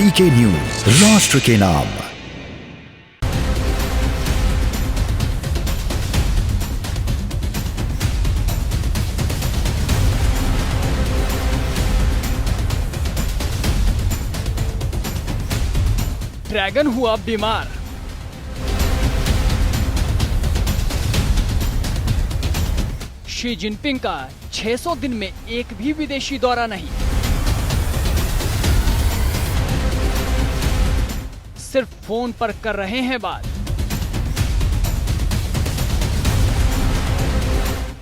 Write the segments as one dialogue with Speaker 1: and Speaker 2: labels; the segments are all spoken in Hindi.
Speaker 1: डीके न्यूज, राष्ट्र के नाम।
Speaker 2: ड्रैगन हुआ बीमार। शी जिनपिंग का 600 दिन में एक भी विदेशी दौरा नहीं। सिर्फ फोन पर कर रहे हैं बात।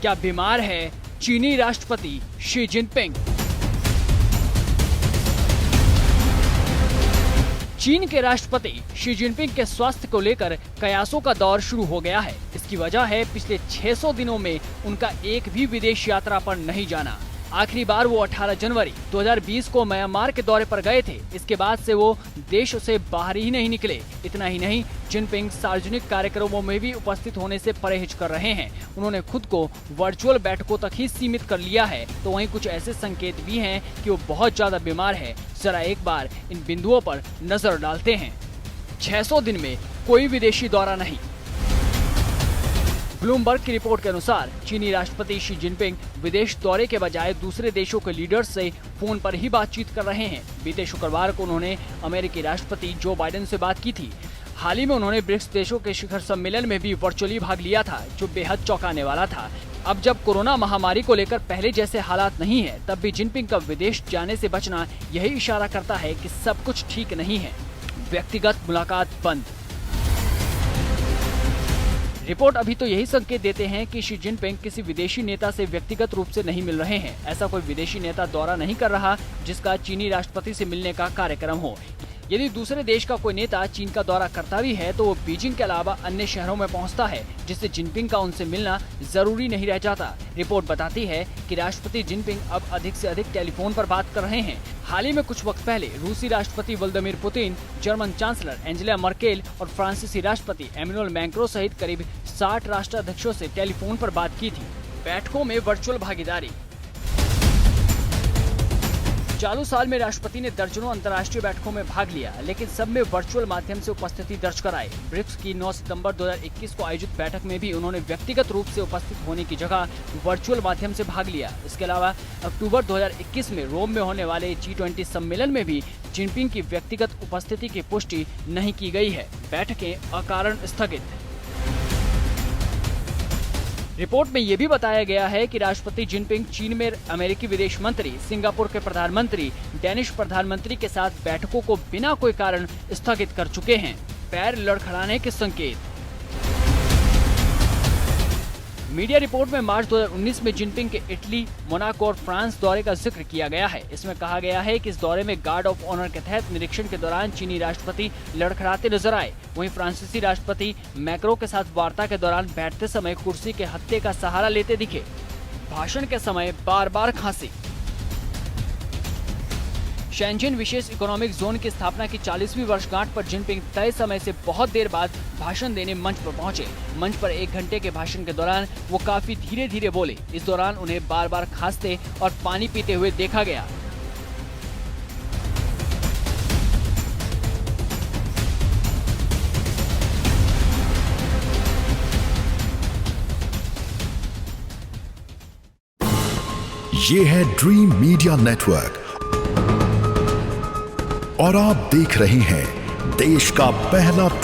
Speaker 2: क्या बीमार है चीनी राष्ट्रपति शी जिनपिंग? चीन के राष्ट्रपति शी जिनपिंग के स्वास्थ्य को लेकर कयासों का दौर शुरू हो गया है। इसकी वजह है पिछले 600 दिनों में उनका एक भी विदेश यात्रा पर नहीं जाना। आखिरी बार वो 18 जनवरी 2020 को म्यांमार के दौरे पर गए थे। इसके बाद से वो देश से बाहर ही नहीं निकले। इतना ही नहीं, जिनपिंग सार्वजनिक कार्यक्रमों में भी उपस्थित होने से परहेज कर रहे हैं। उन्होंने खुद को वर्चुअल बैठकों तक ही सीमित कर लिया है। तो वहीं कुछ ऐसे संकेत भी हैं कि वो बहुत ज्यादा बीमार है। जरा एक बार इन बिंदुओं पर नजर डालते हैं। 600 दिन में कोई विदेशी दौरा नहीं। ब्लूमबर्ग की रिपोर्ट के अनुसार चीनी राष्ट्रपति शी जिनपिंग विदेश दौरे के बजाय दूसरे देशों के लीडर्स से फोन पर ही बातचीत कर रहे हैं। बीते शुक्रवार को उन्होंने अमेरिकी राष्ट्रपति जो बाइडेन से बात की थी। हाल ही में उन्होंने ब्रिक्स देशों के शिखर सम्मेलन में भी वर्चुअली भाग लिया था, जो बेहद चौंकाने वाला था। अब जब कोरोना महामारी को लेकर पहले जैसे हालात नहीं है, तब भी जिनपिंग का विदेश जाने से बचना यही इशारा करता है कि सब कुछ ठीक नहीं है। व्यक्तिगत मुलाकात बंद। रिपोर्ट अभी तो यही संकेत देते हैं कि शी जिनपिंग किसी विदेशी नेता से व्यक्तिगत रूप से नहीं मिल रहे हैं। ऐसा कोई विदेशी नेता दौरा नहीं कर रहा जिसका चीनी राष्ट्रपति से मिलने का कार्यक्रम हो। यदि दूसरे देश का कोई नेता चीन का दौरा करता भी है तो वो बीजिंग के अलावा अन्य शहरों में पहुंचता है, जिससे जिनपिंग का उनसे मिलना जरूरी नहीं रह जाता। रिपोर्ट बताती है कि राष्ट्रपति जिनपिंग अब अधिक से अधिक टेलीफोन पर बात कर रहे हैं। हाल ही में कुछ वक्त पहले रूसी राष्ट्रपति Vladimir Putin, German chancellor Angela Merkel और फ्रांसीसी राष्ट्रपति एमेनुएल मैक्रों सहित करीब 60 राष्ट्राध्यक्षों से टेलीफोन पर बात की थी। बैठकों में वर्चुअल भागीदारी। चालू साल में राष्ट्रपति ने दर्जनों अंतर्राष्ट्रीय बैठकों में भाग लिया, लेकिन सब में वर्चुअल माध्यम से उपस्थिति दर्ज कराई। ब्रिक्स की 9 सितंबर 2021 को आयोजित बैठक में भी उन्होंने व्यक्तिगत रूप से उपस्थित होने की जगह वर्चुअल माध्यम से भाग लिया। इसके अलावा अक्टूबर 2021 में रोम में होने वाले G20 सम्मेलन में भी जिनपिंग की व्यक्तिगत उपस्थिति की पुष्टि नहीं की गई है। बैठकें अकारण स्थगित। रिपोर्ट में यह भी बताया गया है कि राष्ट्रपति जिनपिंग चीन में अमेरिकी विदेश मंत्री, सिंगापुर के प्रधानमंत्री, डेनिश प्रधानमंत्री के साथ बैठकों को बिना कोई कारण स्थगित कर चुके हैं। पैर लड़खड़ाने के संकेत। मीडिया रिपोर्ट में मार्च 2019 में जिनपिंग के इटली, मोनाको और फ्रांस दौरे का जिक्र किया गया है। इसमें कहा गया है कि इस दौरे में गार्ड ऑफ ऑनर के तहत निरीक्षण के दौरान चीनी राष्ट्रपति लड़खड़ाते नजर आए। वहीं फ्रांसीसी राष्ट्रपति मैक्रों के साथ वार्ता के दौरान बैठते समय कुर्सी के हत्थे का सहारा लेते दिखे। भाषण के समय बार बार खांसी। शेंजन विशेष इकोनॉमिक जोन की स्थापना की 40वीं वर्षगांठ पर जिनपिंग तय समय से बहुत देर बाद भाषण देने मंच पर पहुंचे। मंच पर 1 घंटे के भाषण के दौरान वो काफी धीरे धीरे बोले। इस दौरान उन्हें बार बार खांसते और पानी पीते हुए देखा गया।
Speaker 1: ये है ड्रीम मीडिया नेटवर्क और आप देख रहे हैं देश का पहला